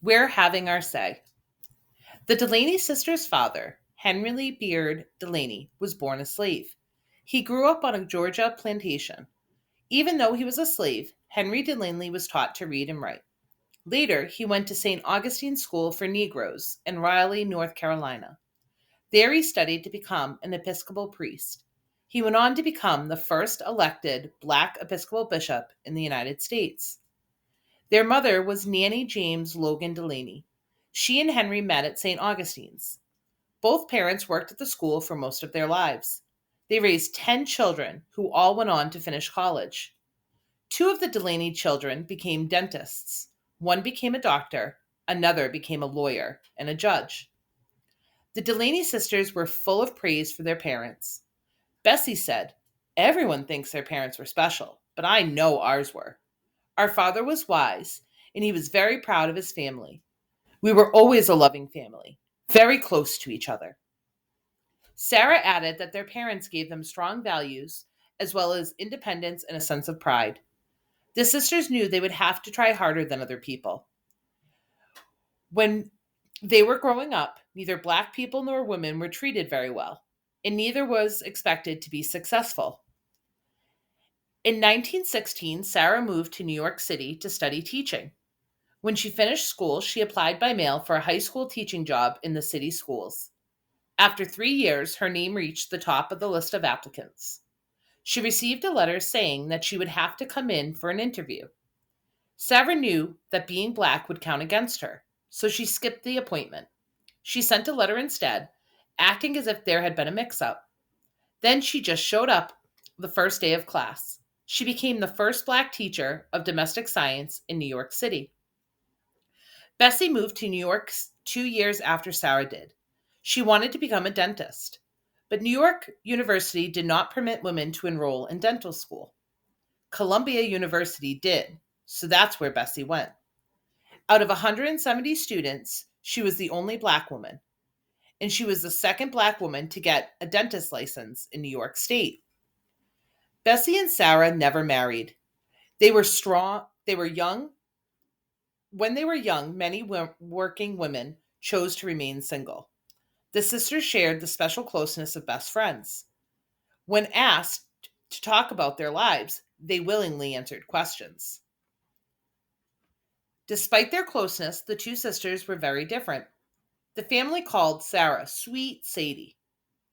We're having our say. The Delaney sisters' father, Henry Lee Beard Delaney, was born a slave. He grew up on a Georgia plantation. Even though he was a slave, Henry Delaney was taught to read and write. Later, he went to St. Augustine School for Negroes in Raleigh, North Carolina. There, he studied to become an Episcopal priest. He went on to become the first elected Black Episcopal bishop in the United States. Their mother was Nanny James Logan Delaney. She and Henry met at St. Augustine's. Both parents worked at the school for most of their lives. They raised 10 children who all went on to finish college. Two of the Delaney children became dentists. One became a doctor, another became a lawyer and a judge. The Delaney sisters were full of praise for their parents. Bessie said, "Everyone thinks their parents were special, but I know ours were. Our father was wise, and he was very proud of his family. We were always a loving family, very close to each other." Sarah added that their parents gave them strong values, as well as independence and a sense of pride. The sisters knew they would have to try harder than other people. When they were growing up, neither Black people nor women were treated very well, and neither was expected to be successful. In 1916, Sarah moved to New York City to study teaching. When she finished school, she applied by mail for a high school teaching job in the city schools. After 3 years, her name reached the top of the list of applicants. She received a letter saying that she would have to come in for an interview. Sarah knew that being Black would count against her, so she skipped the appointment. She sent a letter instead, acting as if there had been a mix-up. Then she just showed up the first day of class. She became the first Black teacher of domestic science in New York City. Bessie moved to New York 2 years after Sarah did. She wanted to become a dentist, but New York University did not permit women to enroll in dental school. Columbia University did, so that's where Bessie went. Out of 170 students, she was the only Black woman, and she was the second Black woman to get a dentist license in New York State. Bessie and Sarah never married. They were young. When they were young, many working women chose to remain single. The sisters shared the special closeness of best friends. When asked to talk about their lives, they willingly answered questions. Despite their closeness, the two sisters were very different. The family called Sarah Sweet Sadie.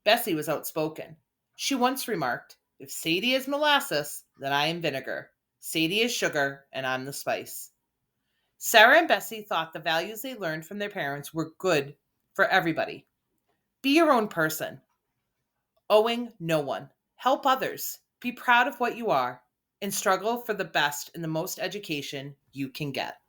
Bessie was outspoken. She once remarked, "If Sadie is molasses, then I am vinegar. Sadie is sugar, and I'm the spice." Sarah and Bessie thought the values they learned from their parents were good for everybody. Be your own person, owing no one. Help others. Be proud of what you are, and struggle for the best and the most education you can get.